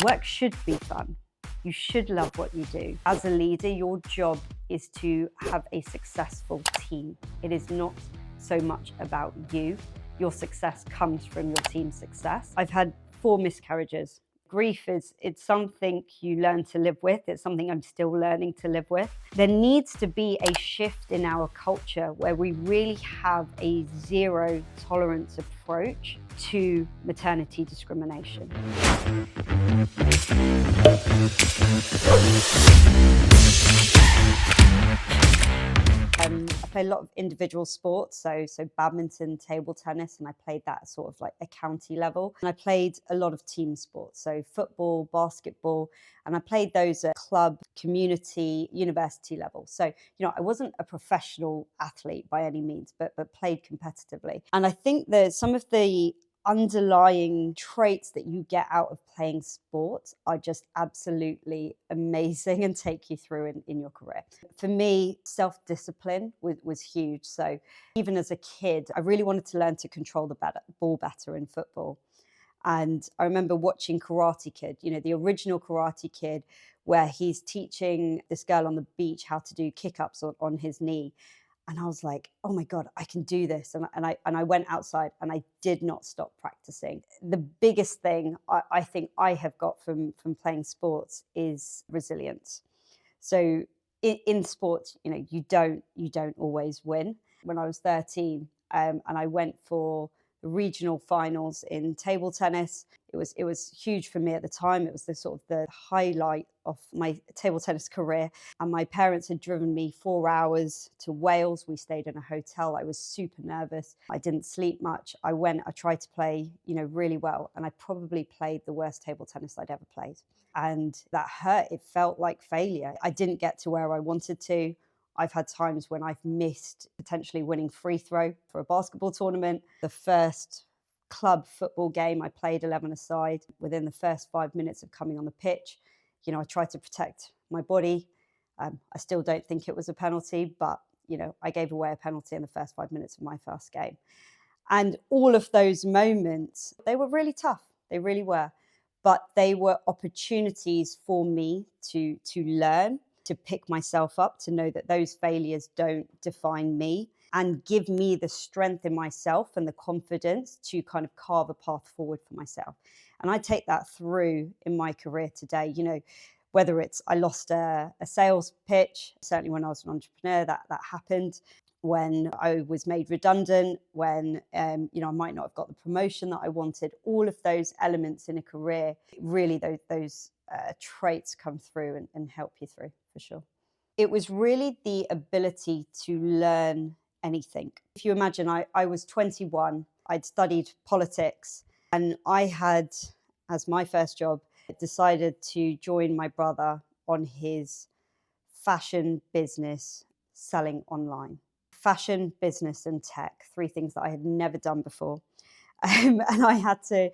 Work should be fun. You should love what you do. As a leader, your job is to have a successful team. It is not so much about you. Your success comes from your team's success. I've had 4 miscarriages. Grief it's something you learn to live with. It's something I'm still learning to live with. There needs to be a shift in our culture where we really have a zero tolerance approach to maternity discrimination. I play a lot of individual sports, so badminton, table tennis, and I played that at sort of like a county level. And I played a lot of team sports, so football, basketball, and I played those at club, community, university level. So, I wasn't a professional athlete by any means, but played competitively. And I think that some of the underlying traits that you get out of playing sports are just absolutely amazing and take you through in your career. For me, self-discipline was huge. So even as a kid, I really wanted to learn to control the ball better in football. And I remember watching Karate Kid, the original Karate Kid, where he's teaching this girl on the beach how to do kick-ups on his knee. And I was like, oh my God, I can do this. And I went outside and I did not stop practicing. The biggest thing I think I have got from playing sports is resilience. So in sports, you don't always win. When I was 13, and I went for the regional finals in table tennis. It was huge for me at the time. It was the sort of the highlight of my table tennis career. And my parents had driven me 4 hours to Wales. We stayed in a hotel. I was super nervous. I didn't sleep much. I tried to play, really well. And I probably played the worst table tennis I'd ever played. And that hurt. It felt like failure. I didn't get to where I wanted to. I've had times when I've missed potentially winning free throw for a basketball tournament. The first club football game, I played 11-a-side. Within the first 5 minutes of coming on the pitch, I tried to protect my body. I still don't think it was a penalty, but, I gave away a penalty in the first 5 minutes of my first game. And all of those moments, they were really tough. They really were. But they were opportunities for me to learn, to pick myself up, to know that those failures don't define me and give me the strength in myself and the confidence to kind of carve a path forward for myself. And I take that through in my career today, whether it's I lost a sales pitch, certainly when I was an entrepreneur, that happened. When I was made redundant, when I might not have got the promotion that I wanted, all of those elements in a career, really those traits come through and help you through, for sure. It was really the ability to learn anything. If you imagine, I was 21, I'd studied politics, and I had, as my first job, decided to join my brother on his fashion business selling online. Fashion, business, and tech, 3 things that I had never done before. And I had to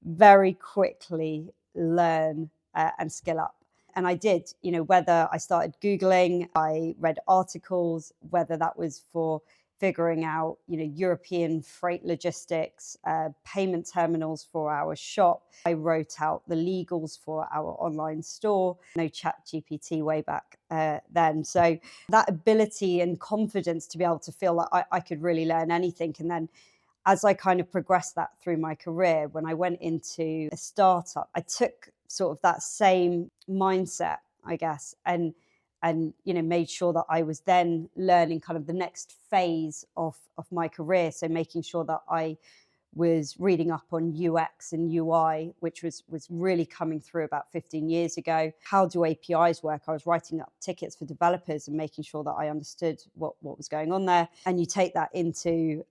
very quickly learn and skill up. And I did, whether I started Googling, I read articles, whether that was for figuring out, European freight logistics, payment terminals for our shop. I wrote out the legals for our online store. No ChatGPT way back then. So that ability and confidence to be able to feel like I could really learn anything. And then as I kind of progressed that through my career, when I went into a startup, I took sort of that same mindset, I guess, and made sure that I was then learning kind of the next phase of my career. So making sure that I was reading up on UX and UI, which was really coming through about 15 years ago. How do APIs work? I was writing up tickets for developers and making sure that I understood what was going on there. And you take that into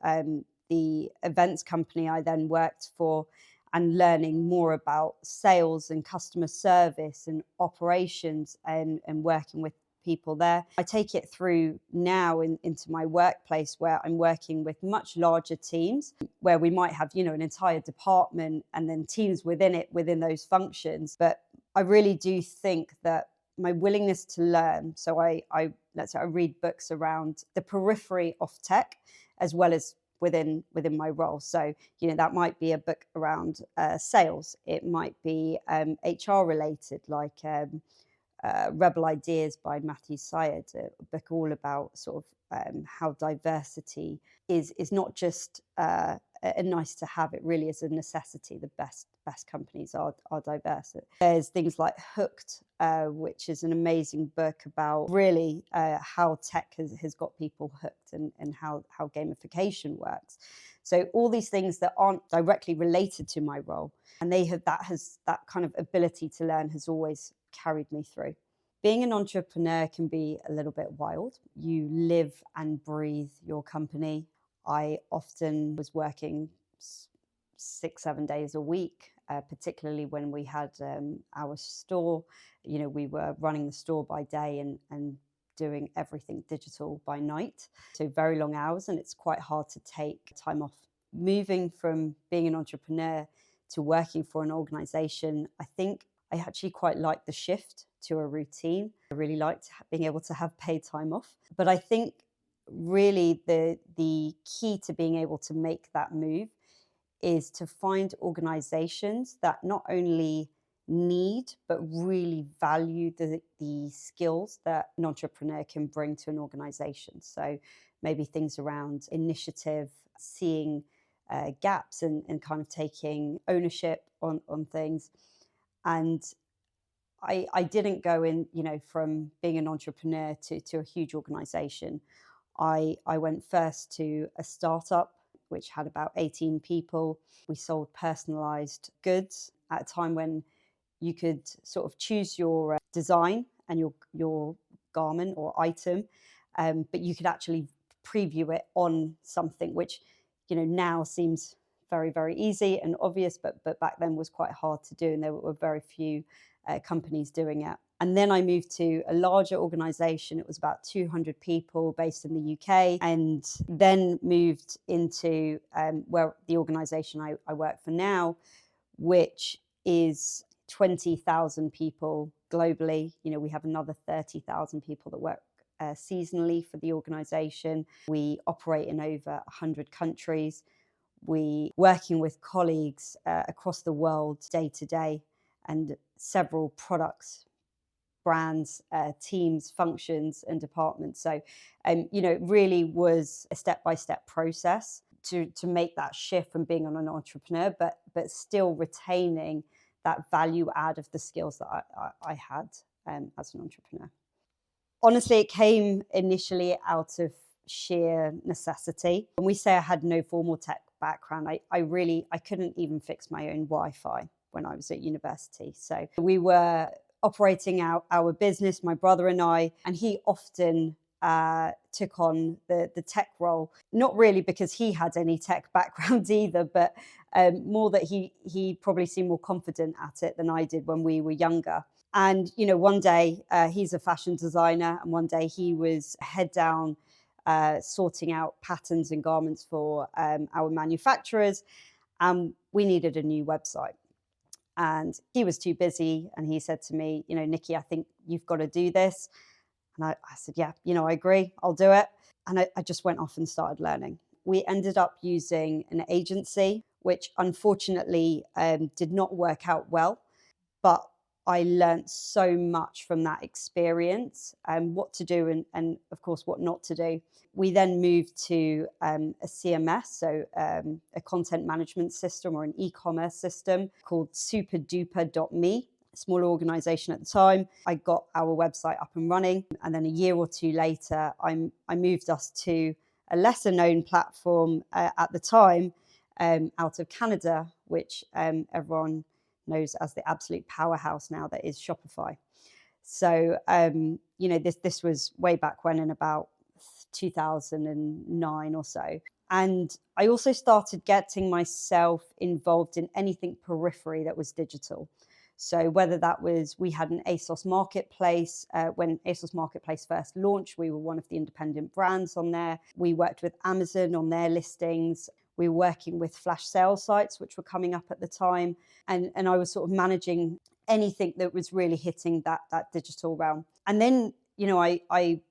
the events company I then worked for, and learning more about sales and customer service and operations and working with people there. I take it through now into my workplace, where I'm working with much larger teams, where we might have, an entire department and then teams within those functions. But I really do think that my willingness to learn, so let's say I read books around the periphery of tech, as well as within my role. So, that might be a book around sales. It might be HR related, like Rebel Ideas by Matthew Syed, a book all about sort of how diversity is not just a nice to have; it really is a necessity. The best companies are diverse. There's things like Hooked, which is an amazing book about really how tech has got people hooked, and how gamification works. So all these things that aren't directly related to my role, and that kind of ability to learn has always carried me through. Being an entrepreneur can be a little bit wild. You live and breathe your company. I often was working 6, 7 days a week, particularly when we had our store. We were running the store by day and doing everything digital by night. So very long hours, and it's quite hard to take time off. Moving from being an entrepreneur to working for an organization, I think I actually quite like the shift to a routine. I really liked being able to have paid time off. But I think really the key to being able to make that move is to find organizations that not only need but really value the skills that an entrepreneur can bring to an organization. So maybe things around initiative, seeing gaps, and kind of taking ownership on things. And I didn't go in, from being an entrepreneur to a huge organization. I went first to a startup which had about 18 people. We sold personalized goods at a time when you could sort of choose your design and your garment or item, but you could actually preview it on something, which now seems very, very easy and obvious, but back then was quite hard to do, and there were very few companies doing it. And then I moved to a larger organization. It was about 200 people based in the UK, and then moved into where the organization I work for now, which is 20,000 people globally. We have another 30,000 people that work seasonally for the organization. We operate in over 100 countries. We working with colleagues across the world day to day, and several products, brands, teams, functions, and departments. So, it really was a step-by-step process to make that shift from being an entrepreneur, but still retaining that value add of the skills that I had as an entrepreneur. Honestly, it came initially out of sheer necessity. When we say I had no formal tech background, I couldn't even fix my own Wi-Fi when I was at university. So we were operating our business, my brother and I, and he often took on the tech role, not really because he had any tech background either, but more that he probably seemed more confident at it than I did when we were younger. And, one day he's a fashion designer, and one day he was head down sorting out patterns and garments for our manufacturers, and we needed a new website. And he was too busy, and he said to me, Nikki, I think you've got to do this. And I said, yeah, I agree, I'll do it. And I just went off and started learning. We ended up using an agency, which unfortunately did not work out well, but I learned so much from that experience, what to do and of course what not to do. We then moved to a CMS, so a content management system or an e-commerce system called superduper.me. Small organization at the time. I got our website up and running, and then a year or two later, I moved us to a lesser known platform at the time out of Canada, which everyone knows as the absolute powerhouse now, that is Shopify. So, this was way back when, in about 2009 or so. And I also started getting myself involved in anything periphery that was digital. So whether that was, we had an ASOS marketplace. When ASOS marketplace first launched, we were one of the independent brands on there. We worked with Amazon on their listings. We were working with flash sales sites, which were coming up at the time. And I was sort of managing anything that was really hitting that digital realm. And then, I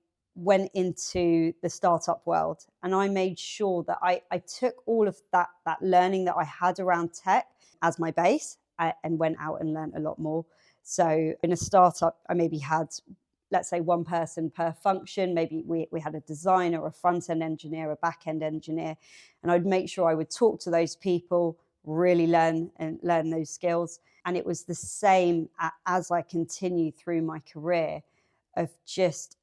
went into the startup world, and I made sure that I took all of that learning that I had around tech as my base, and went out and learned a lot more. So in a startup, I maybe had, let's say, one person per function. Maybe we had a designer, a front end engineer, a back end engineer, and I'd make sure I would talk to those people, really learn those skills. And it was the same as I continued through my career, of just,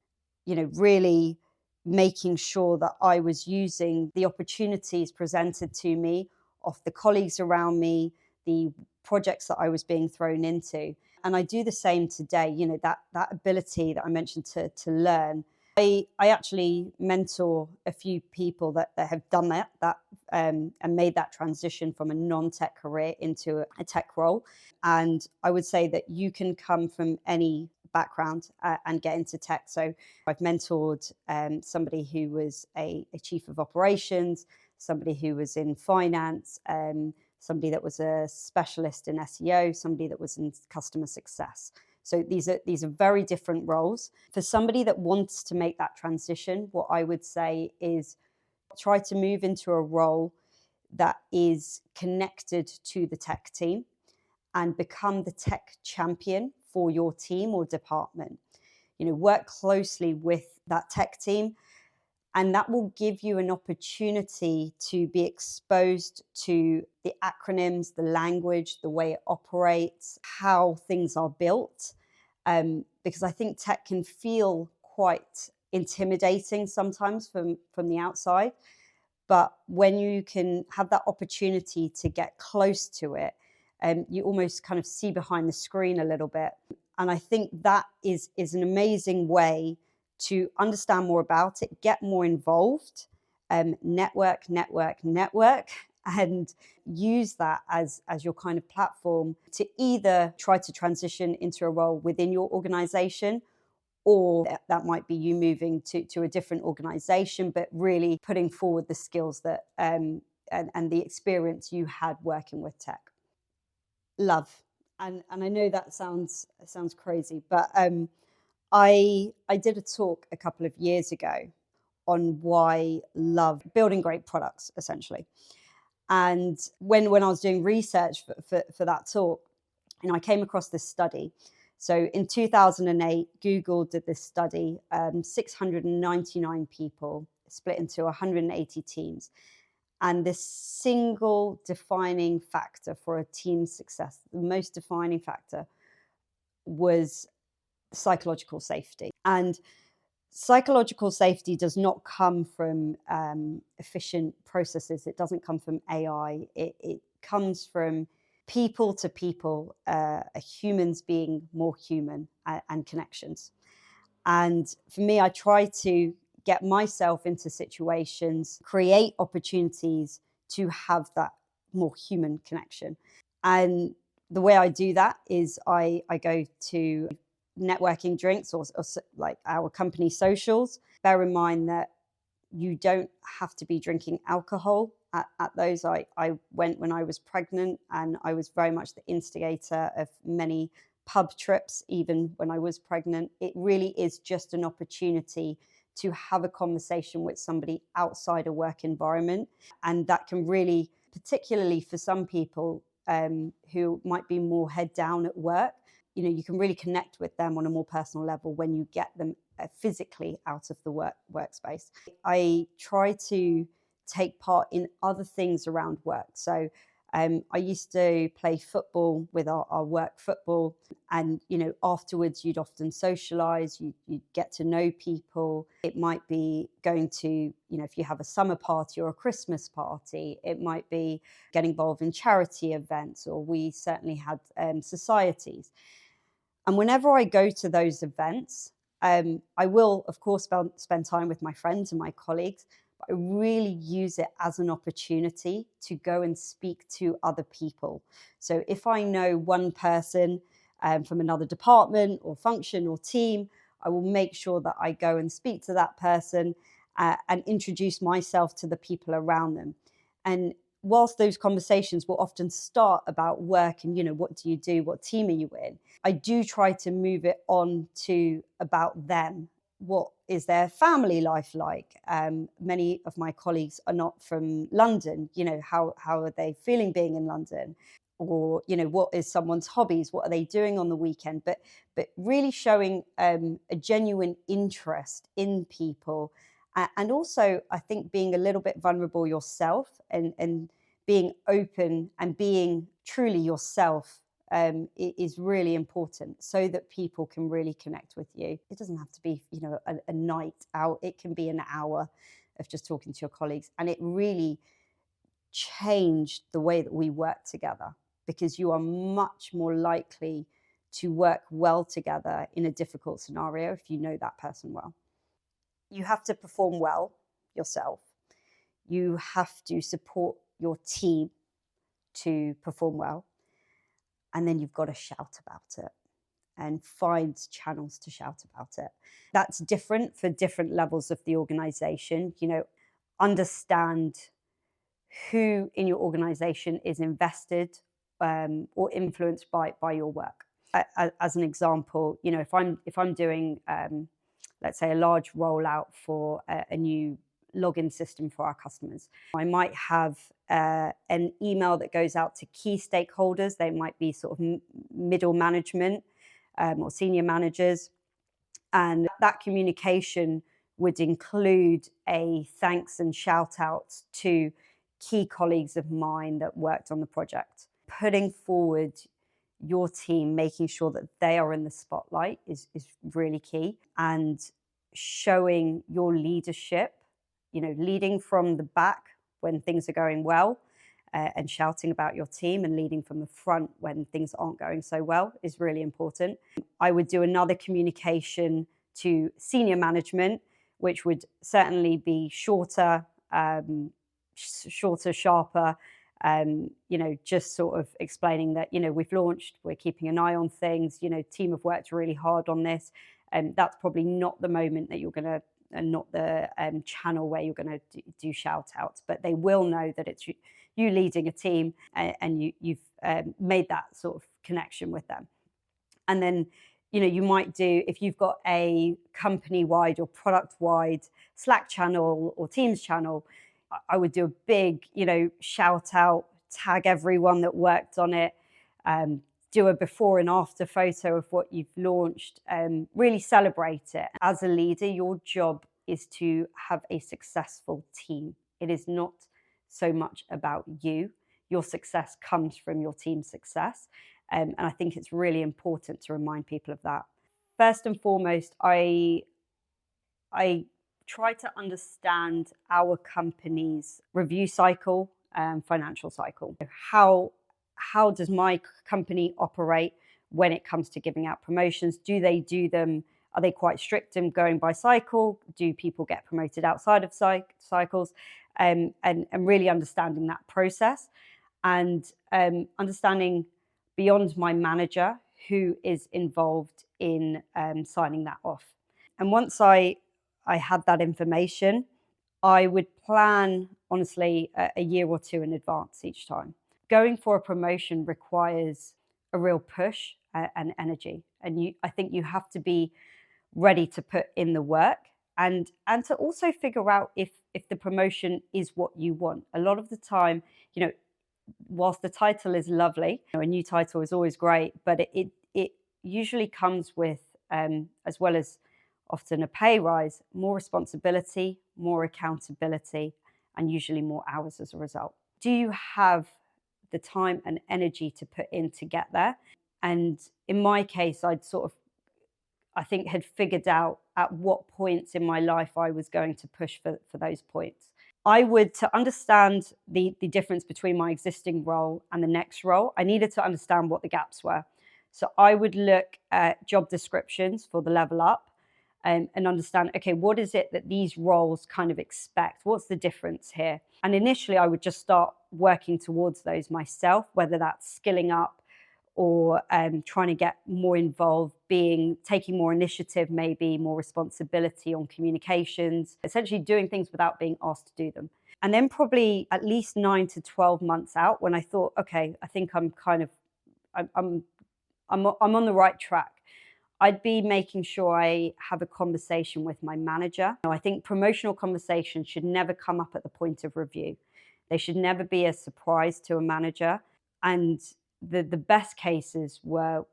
really making sure that I was using the opportunities presented to me, of the colleagues around me, the projects that I was being thrown into. And I do the same today, that ability that I mentioned to learn. I actually mentor a few people that have done that and made that transition from a non-tech career into a tech role. And I would say that you can come from any background and get into tech. So I've mentored somebody who was a chief of operations, somebody who was in finance, somebody that was a specialist in SEO, somebody that was in customer success. So these are very different roles. For somebody that wants to make that transition, what I would say is try to move into a role that is connected to the tech team and become the tech champion for your team or department. Work closely with that tech team, and that will give you an opportunity to be exposed to the acronyms, the language, the way it operates, how things are built. Because I think tech can feel quite intimidating sometimes from the outside. But when you can have that opportunity to get close to it, you almost kind of see behind the screen a little bit. And I think that is an amazing way to understand more about it, get more involved, network, and use that as your kind of platform to either try to transition into a role within your organization, or that might be you moving to a different organization, but really putting forward the skills that and the experience you had working with tech. Love. And I know that sounds crazy, but I did a talk a couple of years ago on why love building great products, essentially. And when I was doing research for that talk, I came across this study. So in 2008, Google did this study, 699 people split into 180 teams. And the single defining factor for a team's success, the most defining factor, was psychological safety. And psychological safety does not come from efficient processes. It doesn't come from AI. It comes from people to people, humans being more human, and connections. And for me, I try to get myself into situations, create opportunities to have that more human connection. And the way I do that is I go to networking drinks, or like our company socials. Bear in mind that you don't have to be drinking alcohol at those. I went when I was pregnant, and I was very much the instigator of many pub trips, even when I was pregnant. It really is just an opportunity to have a conversation with somebody outside a work environment. And that can really, particularly for some people who might be more head down at work, you can really connect with them on a more personal level when you get them physically out of the workspace. I try to take part in other things around work. So I used to play football with our work football, and afterwards you'd often socialize, you'd get to know people. It might be going to, if you have a summer party or a Christmas party, it might be getting involved in charity events, or we certainly had societies. And whenever I go to those events, I will, of course, spend time with my friends and my colleagues, but I really use it as an opportunity to go and speak to other people. So if I know one person from another department or function or team, I will make sure that I go and speak to that person and introduce myself to the people around them. And whilst those conversations will often start about work and, what do you do? What team are you in? I do try to move it on to about them. What is their family life like? Many of my colleagues are not from London. How are they feeling being in London? Or what is someone's hobbies? What are they doing on the weekend? But really showing a genuine interest in people, and also I think being a little bit vulnerable yourself, and being open and being truly yourself is really important, so that people can really connect with you. It doesn't have to be a night out. It can be an hour of just talking to your colleagues, and it really changed the way that we work together, because you are much more likely to work well together in a difficult scenario if you know that person well. You have to perform well yourself. You have to support your team to perform well. And then you've got to shout about it and find channels to shout about it. That's different for different levels of the organization. Understand who in your organization is invested or influenced by your work. As an example, if I'm doing, let's say, a large rollout for a new login system for our customers, I might have an email that goes out to key stakeholders. They might be sort of middle management or senior managers, and that communication would include a thanks and shout out to key colleagues of mine that worked on the project. Putting forward your team, making sure that they are in the spotlight is really key, and showing your leadership, leading from the back when things are going well, and shouting about your team, and leading from the front when things aren't going so well is really important. I would do another communication to senior management, which would certainly be shorter, sharper, just sort of explaining that, we've launched, we're keeping an eye on things, team have worked really hard on this. And that's probably not the moment that you're going to, and not the channel where you're going to do shout outs, but they will know that it's you leading a team, and you've made that sort of connection with them. And then, you might do, if you've got a company-wide or product-wide Slack channel or Teams channel, I would do a big, shout out, tag everyone that worked on it, do a before and after photo of what you've launched, really celebrate it. As a leader, your job is to have a successful team. It is not so much about you. Your success comes from your team's success. And I think it's really important to remind people of that. First and foremost, I try to understand our company's review cycle and financial cycle. How does my company operate when it comes to giving out promotions? Do they do them? Are they quite strict in going by cycle? Do people get promoted outside of cycles? And really understanding that process, and understanding beyond my manager who is involved in signing that off. And once I had that information, I would plan, honestly, a year or two in advance each time. Going for a promotion requires a real push and energy. And I think you have to be ready to put in the work, and to also figure out if the promotion is what you want. A lot of the time, whilst the title is lovely, a new title is always great, but it usually comes with, as well as often a pay rise, more responsibility, more accountability, and usually more hours as a result. Do you have the time and energy to put in to get there? And in my case, I think had figured out at what points in my life I was going to push for those points. I would, to understand the difference between my existing role and the next role, I needed to understand what the gaps were. So I would look at job descriptions for the level up, and understand, okay, what is it that these roles kind of expect? What's the difference here? And initially I would just start working towards those myself, whether that's skilling up or trying to get more involved, taking more initiative, maybe more responsibility on communications, essentially doing things without being asked to do them. And then probably at least 9 to 12 months out, when I thought, okay, I think I'm on the right track, I'd be making sure I have a conversation with my manager. I think promotional conversations should never come up at the point of review. They should never be a surprise to a manager. And the best cases were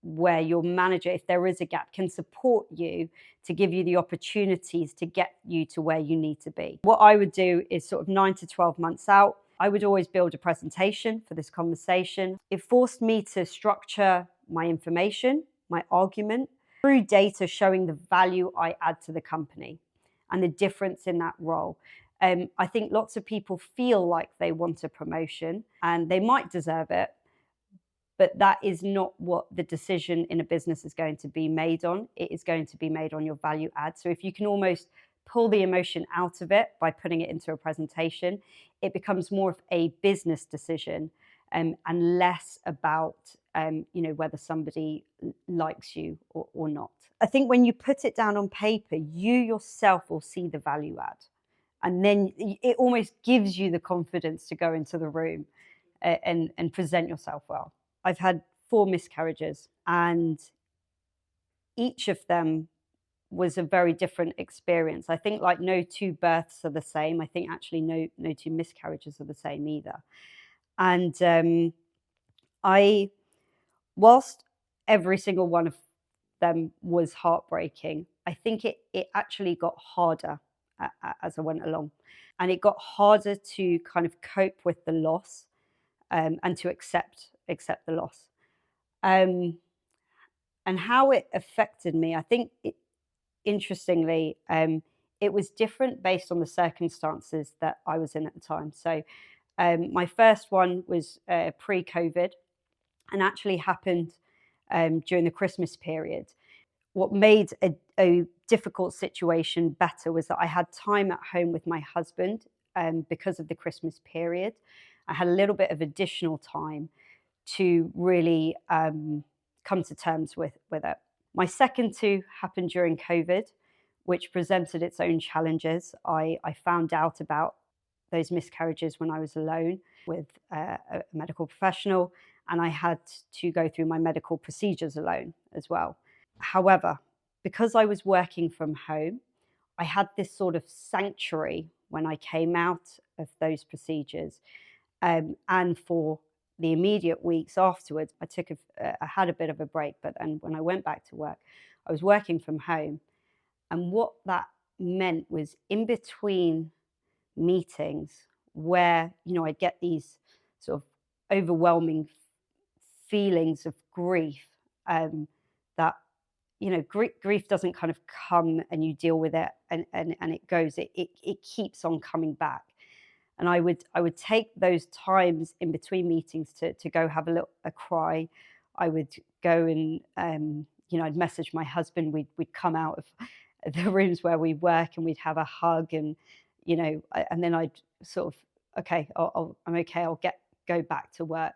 where your manager, if there is a gap, can support you to give you the opportunities to get you to where you need to be. What I would do is sort of 9 to 12 months out, I would always build a presentation for this conversation. It forced me to structure my information, my argument, through data showing the value I add to the company and the difference in that role. I think lots of people feel like they want a promotion and they might deserve it, but that is not what the decision in a business is going to be made on. It is going to be made on your value add. So if you can almost pull the emotion out of it by putting it into a presentation, it becomes more of a business decision, and less about whether somebody likes you or not. I think when you put it down on paper, you yourself will see the value add. And then it almost gives you the confidence to go into the room and present yourself well. I've had 4 miscarriages, and each of them was a very different experience. I think like no 2 births are the same. I think actually no 2 miscarriages are the same either. And whilst every single one of them was heartbreaking, I think it actually got harder as I went along. And it got harder to kind of cope with the loss, and to accept the loss. And how it affected me, I think, interestingly, it was different based on the circumstances that I was in at the time. So my first one was pre-COVID, and actually happened during the Christmas period. What made a difficult situation better was that I had time at home with my husband because of the Christmas period. I had a little bit of additional time to really come to terms with it. My second 2 happened during COVID, which presented its own challenges. I found out about those miscarriages when I was alone with a medical professional, and I had to go through my medical procedures alone as well. However, because I was working from home, I had this sort of sanctuary when I came out of those procedures. And for the immediate weeks afterwards, I had a bit of a break, but then when I went back to work, I was working from home. And what that meant was in between meetings where, I'd get these sort of overwhelming feelings of grief, that grief doesn't kind of come and you deal with it and it goes. It keeps on coming back. And I would take those times in between meetings to go have a cry. I would go and I'd message my husband. We'd come out of the rooms where we work and we'd have a hug, and and then I'd sort of, okay, I'm okay. I'll go back to work.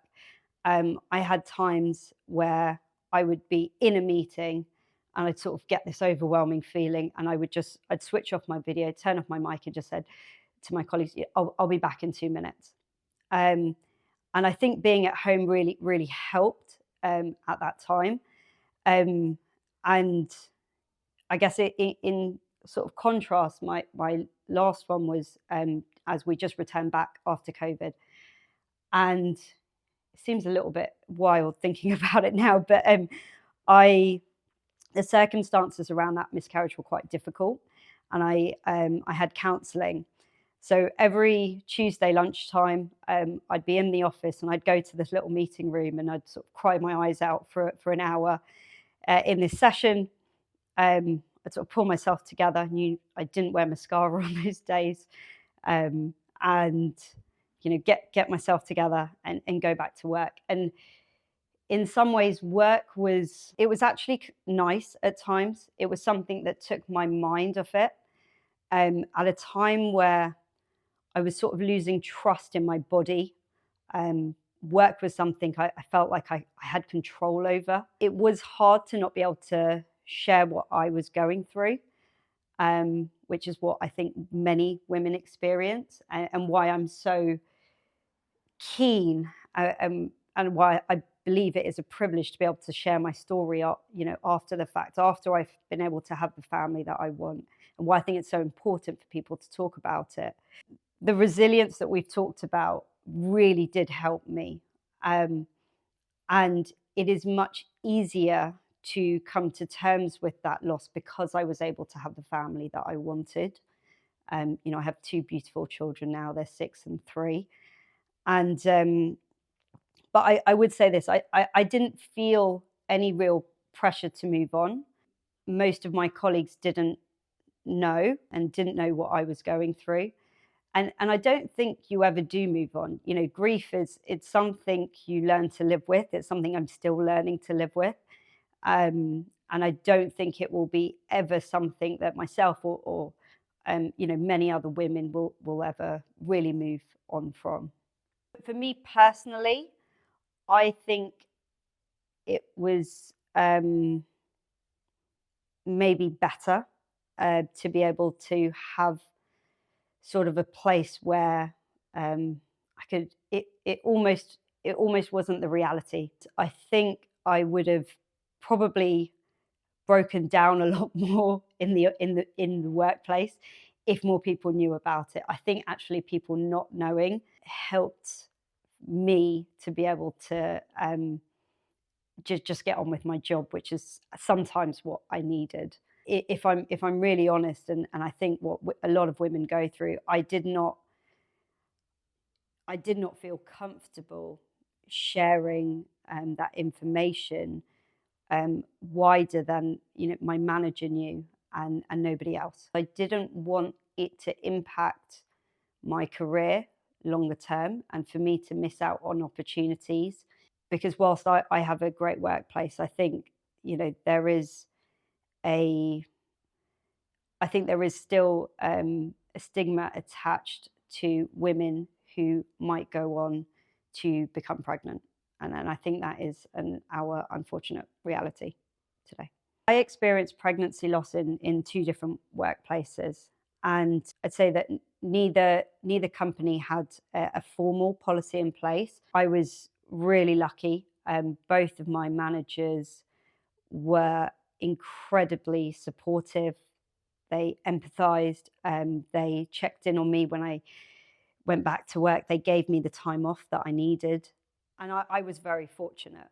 I had times where I would be in a meeting and I'd sort of get this overwhelming feeling, and I'd switch off my video, turn off my mic, and just said to my colleagues, I'll be back in 2 minutes. And I think being at home really, really helped at that time. And I guess in sort of contrast, my last one was as we just returned back after COVID. And it seems a little bit wild thinking about it now, but the circumstances around that miscarriage were quite difficult. And I had counselling. So every Tuesday lunchtime, I'd be in the office and I'd go to this little meeting room and I'd sort of cry my eyes out for an hour in this session. I'd sort of pull myself together. I didn't wear mascara on those days, and get myself together and go back to work. And in some ways, work was actually nice at times. It was something that took my mind off it, at a time where I was sort of losing trust in my body. Work was something I felt like I had control over. It was hard to not be able to share what I was going through, which is what I think many women experience, and why I'm so keen, and why I've believe it is a privilege to be able to share my story, after the fact, after I've been able to have the family that I want, and why I think it's so important for people to talk about it. The resilience that we've talked about really did help me. And it is much easier to come to terms with that loss because I was able to have the family that I wanted. I have two beautiful children now, they're 6 and 3. And but I would say this, I didn't feel any real pressure to move on. Most of my colleagues didn't know and didn't know what I was going through. And I don't think you ever do move on. Grief it's something you learn to live with. It's something I'm still learning to live with. And I don't think it will be ever something that myself or many other women will ever really move on from. For me personally, I think it was maybe better to be able to have sort of a place where I could. It almost wasn't the reality. I think I would have probably broken down a lot more in the workplace if more people knew about it. I think actually people not knowing helped me to be able to just get on with my job, which is sometimes what I needed. If I'm really honest, and I think what a lot of women go through, I did not feel comfortable sharing that information wider than my manager knew, and nobody else. I didn't want it to impact my career longer term and for me to miss out on opportunities, because whilst I have a great workplace, I think there is a I think there is still a stigma attached to women who might go on to become pregnant. And I think that is our unfortunate reality today. I experienced pregnancy loss in two different workplaces. And I'd say that neither company had a formal policy in place. I was really lucky. Both of my managers were incredibly supportive. They empathized. They checked in on me when I went back to work. They gave me the time off that I needed. And I was very fortunate.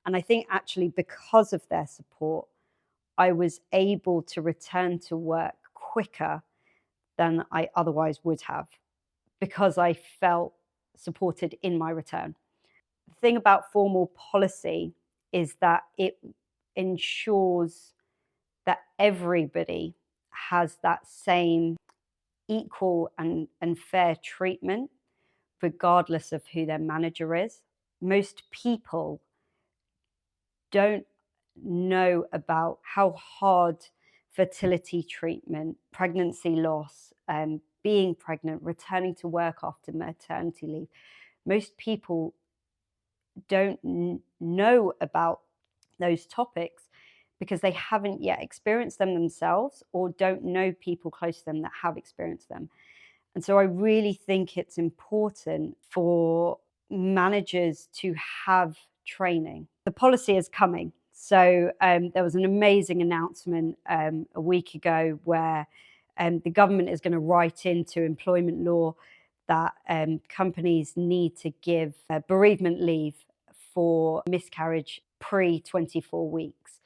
And I think actually because of their support, I was able to return to work quicker than I otherwise would have, because I felt supported in my return. The thing about formal policy is that it ensures that everybody has that same equal and fair treatment, regardless of who their manager is. Most people don't know about how hard fertility treatment, pregnancy loss, being pregnant, returning to work after maternity leave. Most people don't know about those topics because they haven't yet experienced them themselves or don't know people close to them that have experienced them. And so I really think it's important for managers to have training. The policy is coming. So there was an amazing announcement a week ago where the government is going to write into employment law that companies need to give bereavement leave for miscarriage pre-24 weeks.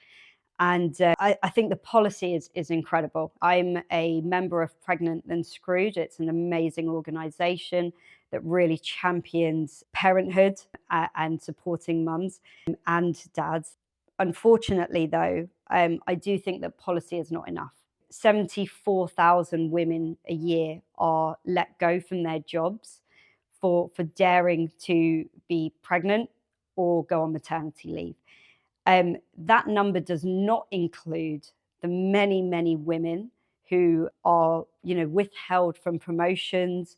And I think the policy is incredible. I'm a member of Pregnant Then Screwed. It's an amazing organization that really champions parenthood and supporting mums and dads. Unfortunately, though, I do think that policy is not enough. 74,000 women a year are let go from their jobs for daring to be pregnant or go on maternity leave. That number does not include the many, many women who are, withheld from promotions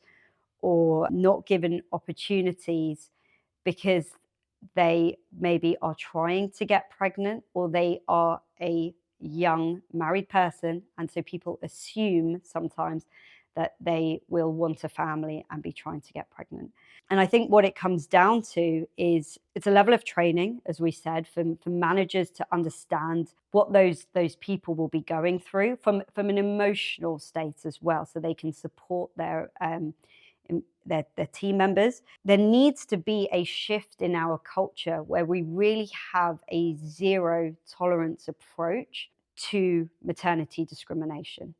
or not given opportunities because they maybe are trying to get pregnant, or they are a young married person. And so people assume sometimes that they will want a family and be trying to get pregnant. And I think what it comes down to is it's a level of training, as we said, for managers to understand what those people will be going through from an emotional state as well, so they can support their team members. There needs to be a shift in our culture where we really have a zero tolerance approach to maternity discrimination.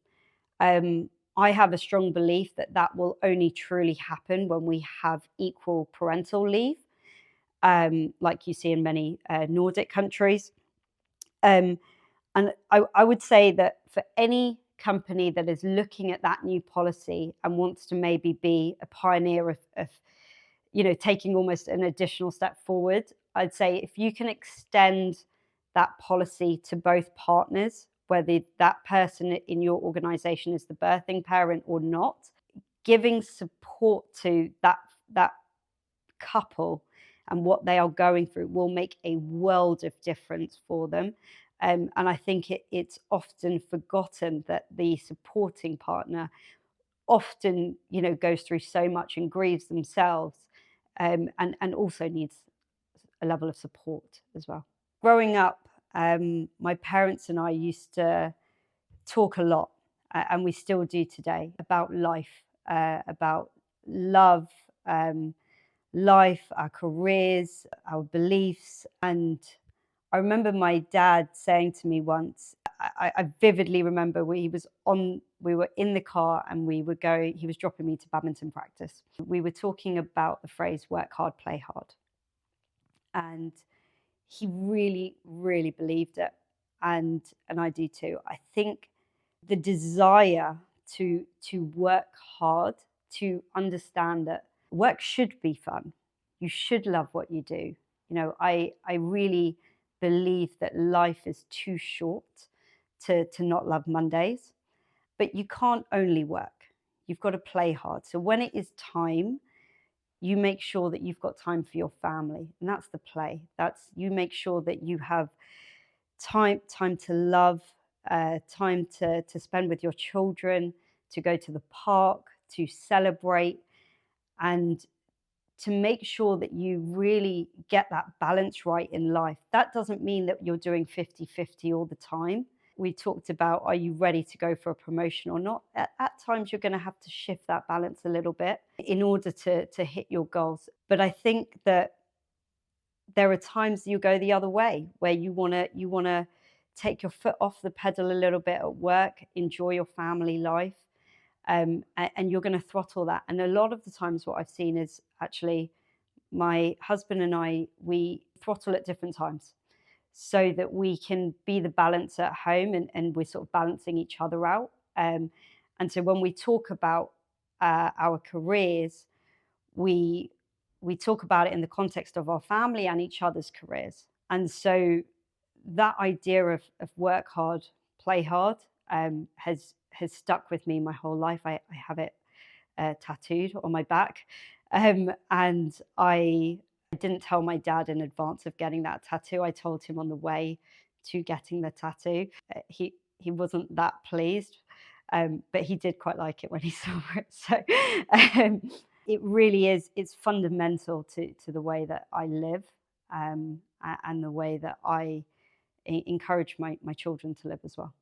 I have a strong belief that that will only truly happen when we have equal parental leave, like you see in many Nordic countries. Um, and I would say that for any company that is looking at that new policy and wants to maybe be a pioneer of taking almost an additional step forward, I'd say if you can extend that policy to both partners, whether that person in your organization is the birthing parent or not, giving support to that couple and what they are going through will make a world of difference for them. And I think it's often forgotten that the supporting partner often, goes through so much and grieves themselves, and also needs a level of support as well. Growing up, my parents and I used to talk a lot, and we still do today, about life, about love, life, our careers, our beliefs. And I remember my dad saying to me once, I vividly remember we were in the car and he was dropping me to badminton practice. We were talking about the phrase work hard, play hard. And he really, really believed it. And I do too. I think the desire to work hard, to understand that work should be fun. You should love what you do. I really believe that life is too short to not love Mondays, but you can't only work. You've got to play hard. So when it is time, you make sure that you've got time for your family, and that's the play. That's you make sure that you have time to love, time to spend with your children, to go to the park, to celebrate, and to make sure that you really get that balance right in life. That doesn't mean that you're doing 50-50 all the time. We talked about, are you ready to go for a promotion or not? At times, you're going to have to shift that balance a little bit in order to hit your goals. But I think that there are times you go the other way, where you wanna take your foot off the pedal a little bit at work, enjoy your family life, and you're going to throttle that. And a lot of the times, what I've seen is actually my husband and I, we throttle at different times so that we can be the balance at home, and we're sort of balancing each other out. And so when we talk about our careers, we we talk about it in the context of our family and each other's careers. And so that idea of work hard, play hard, has stuck with me my whole life. I have it tattooed on my back, and I didn't tell my dad in advance of getting that tattoo. I told him on the way to getting the tattoo. He wasn't that pleased, but he did quite like it when he saw it. So um, it really is. It's fundamental to the way that I live, and the way that I encourage my children to live as well.